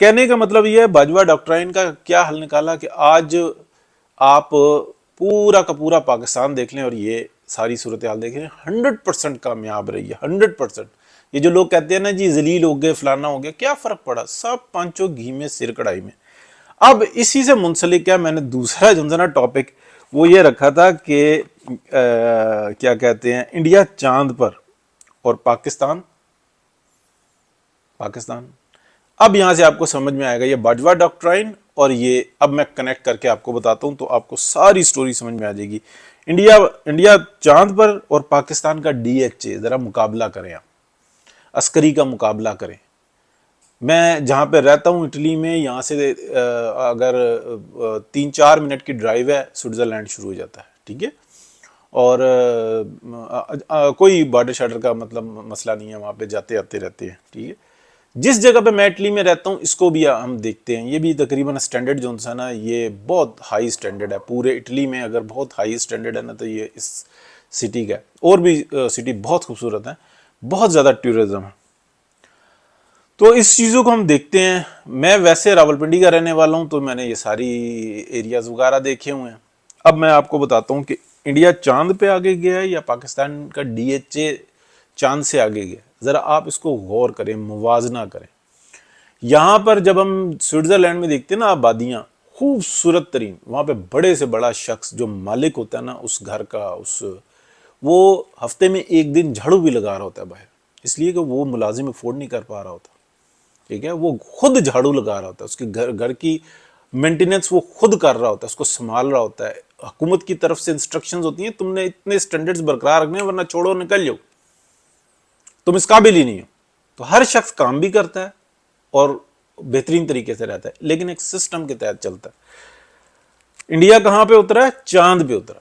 کہنے کا مطلب یہ ہے باجوہ ڈاکٹرائن کا کیا حل نکالا کہ آج آپ پورا کا پورا پاکستان دیکھ لیں اور یہ ساری صورتحال دیکھ لیں، 100% کامیاب رہی ہے، 100%۔ یہ جو لوگ کہتے ہیں نا جی ذلیل ہو گئے فلانا ہو گیا، کیا فرق پڑا؟ سب پانچوں گھی میں سر کڑائی میں۔ اب اسی سے منسلک کیا میں نے دوسرا جو نا ٹاپک وہ یہ رکھا تھا کہ کیا کہتے ہیں، انڈیا چاند پر اور پاکستان۔ اب یہاں سے آپ کو سمجھ میں آئے گا یہ باجوہ ڈاکٹرائن، اور یہ اب میں کنیکٹ کر کے آپ کو بتاتا ہوں تو آپ کو ساری سٹوری سمجھ میں آ جائے گی۔ انڈیا چاند پر اور پاکستان کا DHA، ذرا مقابلہ کریں، آپ عسکری کا مقابلہ کریں۔ میں جہاں پہ رہتا ہوں اٹلی میں، یہاں سے اگر 3-4 منٹ کی ڈرائیو ہے، سوئٹزرلینڈ شروع ہو جاتا ہے، ٹھیک ہے، اور کوئی بارڈر شارڈر کا مطلب مسئلہ نہیں ہے، وہاں پہ جاتے آتے رہتے ہیں، ٹھیک ہے۔ جس جگہ پہ میں اٹلی میں رہتا ہوں اس کو بھی ہم دیکھتے ہیں، یہ بھی تقریباً اسٹینڈرڈ جو ہے نا یہ بہت ہائی اسٹینڈرڈ ہے، پورے اٹلی میں اگر بہت ہائی اسٹینڈرڈ ہے نا تو یہ اس سٹی کا ہے، اور بھی سٹی بہت خوبصورت ہیں، بہت زیادہ ٹورزم ہے۔ تو اس چیزوں کو ہم دیکھتے ہیں۔ میں ویسے راولپنڈی کا رہنے والا ہوں تو میں نے یہ ساری ایریاز وغیرہ دیکھے ہوئے ہیں۔ اب میں آپ کو بتاتا ہوں کہ انڈیا چاند پہ آگے گیا ہے یا پاکستان کا DHA چاند سے آگے گیا، ذرا آپ اس کو غور کریں، موازنہ کریں۔ یہاں پر جب ہم سوئٹزرلینڈ میں دیکھتے ہیں نا آبادیاں خوبصورت ترین، وہاں پہ بڑے سے بڑا شخص جو مالک ہوتا ہے نا اس گھر کا، وہ ہفتے میں ایک دن جھاڑو بھی لگا رہا ہوتا ہے باہر، اس لیے کہ وہ ملازم افورڈ نہیں کر پا رہا ہوتا، ٹھیک ہے، وہ خود جھاڑو لگا رہا ہوتا ہے، اس کے گھر کی مینٹیننس وہ خود کر رہا ہوتا ہے، اس کو سنبھال رہا ہوتا ہے۔ حکومت کی طرف سے انسٹرکشنز ہوتی ہیں تم نے اتنے سٹینڈرڈز برقرار رکھنے ہیں ورنہ چھوڑو نکل جاؤ، تم اس قابل ہی نہیں ہو۔ تو ہر شخص کام بھی کرتا ہے اور بہترین طریقے سے رہتا ہے، لیکن ایک سسٹم کے تحت چلتا ہے۔ انڈیا کہاں پہ اترا ہے؟ چاند پہ اترا۔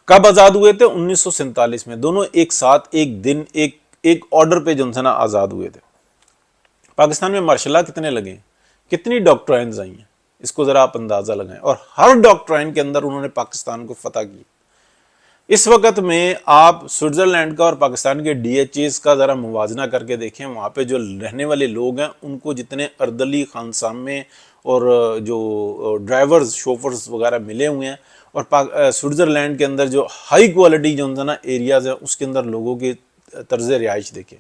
کب آزاد ہوئے تھے؟ 1947 میں، دونوں ایک ساتھ ایک دن ایک آرڈر پہ جو ہے نا آزاد ہوئے تھے۔ پاکستان میں ماشاء اللہ کتنے لگے ہیں، کتنی ڈاکٹرائنز آئی ہیں، اس کو ذرا آپ اندازہ لگائیں، اور ہر ڈاکٹرائن کے اندر انہوں نے پاکستان کو فتح کی۔ اس وقت میں آپ سوئٹزرلینڈ کا اور پاکستان کے DHAs کا ذرا موازنہ کر کے دیکھیں، وہاں پہ جو رہنے والے لوگ ہیں ان کو جتنے اردلی خانسامے اور جو ڈرائیورز شوفرز وغیرہ ملے ہوئے ہیں، اور سوئٹزرلینڈ کے اندر جو ہائی کوالٹی جو نا ایریاز ہیں اس کے اندر لوگوں کی طرز رہائش دیکھیں،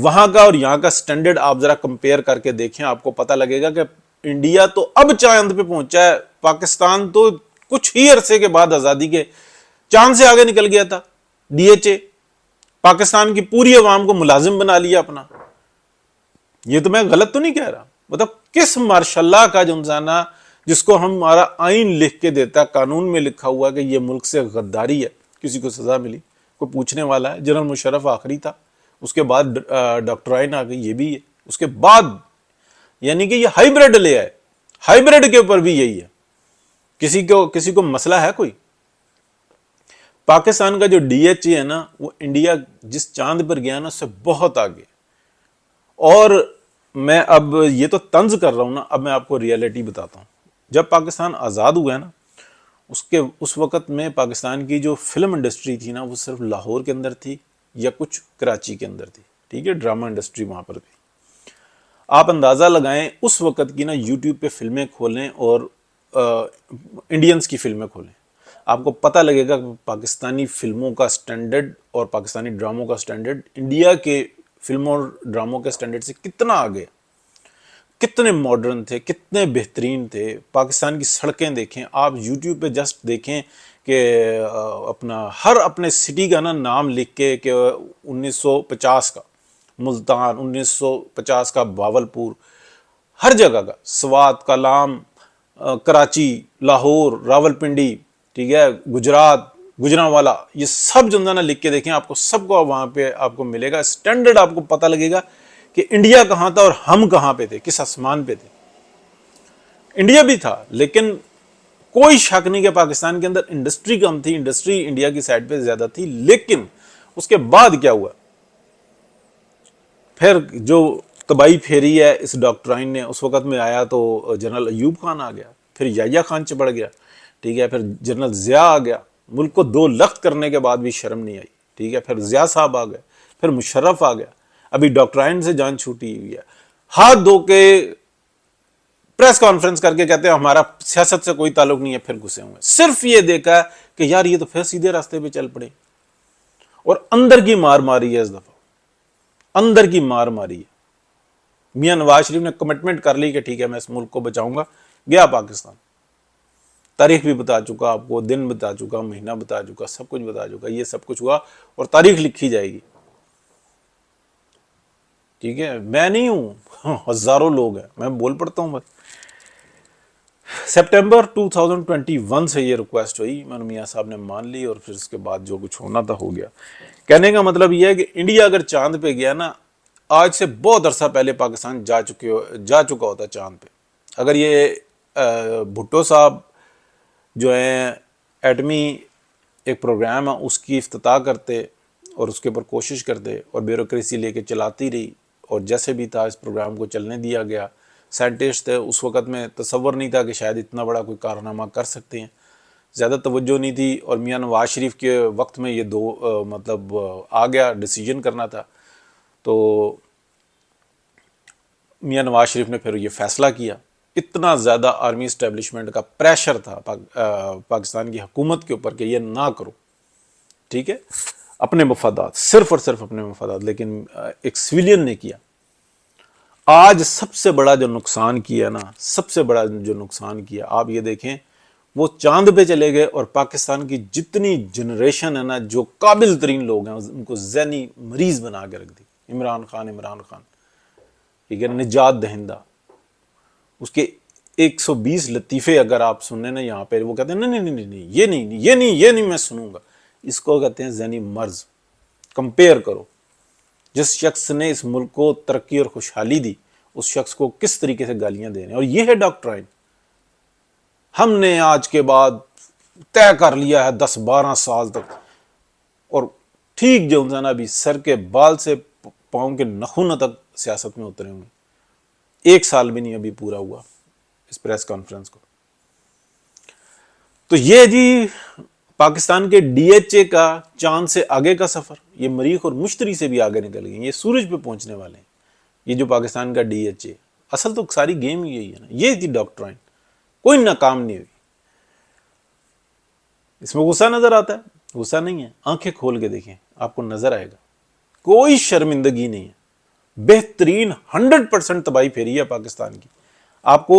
وہاں کا اور یہاں کا سٹینڈرڈ آپ ذرا کمپیئر کر کے دیکھیں، آپ کو پتہ لگے گا کہ انڈیا تو اب چاند پہ پہنچا ہے، پاکستان تو کچھ ہی عرصے کے بعد آزادی کے چاند سے آگے نکل گیا تھا۔ DHA پاکستان کی پوری عوام کو ملازم بنا لیا اپنا۔ یہ تو میں غلط تو نہیں کہہ رہا، مطلب کس ماشاء اللہ کا جو انسانہ جس کو ہمارا آئین لکھ کے دیتا ہے، قانون میں لکھا ہوا کہ یہ ملک سے غداری ہے، کسی کو سزا ملی، کوئی پوچھنے والا ہے؟ جنرل مشرف آخری تھا، اس کے بعد ڈاکٹرائن آ گئی، یہ بھی ہے، اس کے بعد یعنی کہ یہ ہائیبریڈ لے آئے، ہائیبریڈ کے اوپر بھی یہی ہے۔ کسی کو مسئلہ ہے کوئی؟ پاکستان کا جو DHA ہے نا وہ انڈیا جس چاند پر گیا نا اس سے بہت آگے۔ اور میں اب یہ تو طنز کر رہا ہوں نا، اب میں آپ کو ریئلٹی بتاتا ہوں۔ جب پاکستان آزاد ہوا ہے نا اس وقت میں پاکستان کی جو فلم انڈسٹری تھی نا وہ صرف لاہور کے اندر تھی یا کچھ کراچی کے اندر تھی، ٹھیک ہے، ڈرامہ انڈسٹری وہاں پر تھی۔ آپ اندازہ لگائیں اس وقت کی نا یوٹیوب پہ فلمیں کھولیں اور انڈینز کی فلمیں کھولیں، آپ کو پتہ لگے گا کہ پاکستانی فلموں کا سٹینڈرڈ اور پاکستانی ڈراموں کا سٹینڈرڈ انڈیا کے فلموں اور ڈراموں کے سٹینڈرڈ سے کتنا آگے، کتنے ماڈرن تھے، کتنے بہترین تھے۔ پاکستان کی سڑکیں دیکھیں آپ، یوٹیوب پہ جسٹ دیکھیں کہ ہر اپنے سٹی کا نا نام لکھ کے کہ 1950 کا ملتان، 1950 کا باولپور، ہر جگہ کا، سوات، کالام، کراچی، لاہور، راولپنڈی، ٹھیک ہے، گجرات، گجرانوالا، یہ سب جو نا لکھ کے دیکھیں، آپ کو سب کو وہاں پہ آپ کو ملے گا سٹینڈرڈ، آپ کو پتہ لگے گا کہ انڈیا کہاں تھا اور ہم کہاں پہ تھے، کس آسمان پہ تھے۔ انڈیا بھی تھا لیکن کوئی شک نہیں کہ پاکستان کے اندر انڈسٹری کم تھی، انڈسٹری انڈیا کی سائڈ پہ زیادہ تھی، لیکن اس کے بعد کیا ہوا؟ پھر جو تباہی پھیری ہے اس ڈاکٹرائن نے، اس وقت میں آیا تو جنرل ایوب خان آ گیا، پھر یحییٰ خان چپڑ گیا، ٹھیک ہے، پھر جنرل ضیاء آ گیا، ملک کو 2 لخت کرنے کے بعد بھی شرم نہیں آئی، ٹھیک ہے، پھر ضیاء صاحب آ گئے، پھر مشرف آ گیا، ابھی ڈاکٹرائن سے جان چھوٹی ہوئی ہے۔ ہاتھ دھو کے پریس کانفرنس کر کے کہتے ہیں ہمارا سیاست سے کوئی تعلق نہیں ہے، پھر گھسے ہوئے صرف یہ دیکھا ہے کہ یار یہ تو پھر سیدھے راستے پہ چل پڑے، اور اندر کی مار ماری ہے اس دفعہ، اندر کی مار ماری ہے۔ میاں نواز شریف نے کمٹمنٹ کر لی کہ ٹھیک ہے میں اس ملک کو بچاؤں گا، گیا پاکستان، تاریخ بھی بتا چکا آپ کو، دن بتا چکا، مہینہ بتا چکا، سب کچھ بتا چکا، یہ سب کچھ ہوا اور تاریخ لکھی جائے گی، ٹھیک ہے؟ میں نہیں ہوں، ہزاروں لوگ ہیں، میں بول پڑتا ہوں بس۔ سپٹمبر 2021 سے یہ ریکویسٹ ہوئی، میں نے میاں صاحب نے مان لی، اور پھر اس کے بعد جو کچھ ہونا تھا ہو گیا۔ کہنے کا مطلب یہ ہے کہ انڈیا اگر چاند پہ گیا نا، آج سے بہت عرصہ پہلے پاکستان جا چکا ہوتا چاند پہ۔ اگر یہ بھٹو صاحب جو ہیں ایٹمی ایک پروگرام ہے اس کی افتتاح کرتے اور اس کے اوپر کوشش کرتے، اور بیوروکریسی لے کے چلاتی رہی، اور جیسے بھی تھا اس پروگرام کو چلنے دیا گیا، سائنٹسٹ تھے اس وقت میں تصور نہیں تھا کہ شاید اتنا بڑا کوئی کارنامہ کر سکتے ہیں، زیادہ توجہ نہیں تھی، اور میاں نواز شریف کے وقت میں یہ مطلب آ گیا، ڈیسیجن کرنا تھا، تو میاں نواز شریف نے پھر یہ فیصلہ کیا۔ اتنا زیادہ آرمی اسٹیبلشمنٹ کا پریشر تھا پاکستان کی حکومت کے اوپر کہ یہ نہ کرو، ٹھیک ہے، اپنے مفادات، صرف اور صرف اپنے مفادات، لیکن ایک سویلین نے کیا۔ آج سب سے بڑا جو نقصان کیا نا، سب سے بڑا جو نقصان کیا، آپ یہ دیکھیں، وہ چاند پہ چلے گئے اور پاکستان کی جتنی جنریشن ہے نا، جو قابل ترین لوگ ہیں ان کو ذہنی مریض بنا کے رکھ دی۔ عمران خان، ٹھیک ہے، نجات دہندہ، اس کے 120 لطیفے اگر آپ سنیں نا یہاں پہ، وہ کہتے ہیں نہیں یہ نہیں میں سنوں گا، اس کو کہتے ہیں ذہنی مرض۔ کمپیئر کرو، جس شخص نے اس ملک کو ترقی اور خوشحالی دی، اس شخص کو کس طریقے سے گالیاں دے رہے ہیں، اور یہ ہے ڈاکٹرائن۔ ہم نے آج کے بعد طے کر لیا ہے 10-12 سال تک، اور ٹھیک جو نا بھی سر کے بال سے پاؤں کے نخونوں تک سیاست میں اترے ہوئے، 1 سال بھی نہیں ابھی پورا ہوا اس پریس کانفرنس کو۔ تو یہ جی پاکستان کے ڈی ایچ اے کا چاند سے آگے کا سفر، یہ مریخ اور مشتری سے بھی آگے نکل گئے، یہ سورج پہ پہنچنے والے ہیں، یہ جو پاکستان کا ڈی ایچ اے۔ اصل تو ساری گیم یہی ہے نا، یہ تھی ڈاکٹرائن، کوئی ناکام نہیں ہوئی۔ اس میں غصہ نظر آتا ہے؟ غصہ نہیں ہے، آنکھیں کھول کے دیکھیں، آپ کو نظر آئے گا، کوئی شرمندگی نہیں ہے، بہترین 100% تباہی پھیری ہے پاکستان کی۔ آپ کو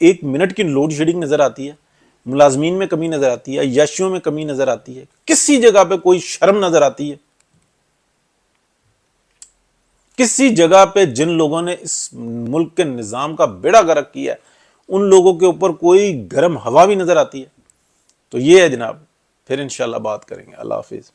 1 منٹ کی لوڈ شیڈنگ نظر آتی ہے، ملازمین میں کمی نظر آتی ہے، عیاشیوں میں کمی نظر آتی ہے، کسی جگہ پہ کوئی شرم نظر آتی ہے؟ کسی جگہ پہ جن لوگوں نے اس ملک کے نظام کا بیڑا غرق کیا ہے ان لوگوں کے اوپر کوئی گرم ہوا بھی نظر آتی ہے؟ تو یہ ہے جناب، پھر انشاءاللہ بات کریں گے۔ اللہ حافظ۔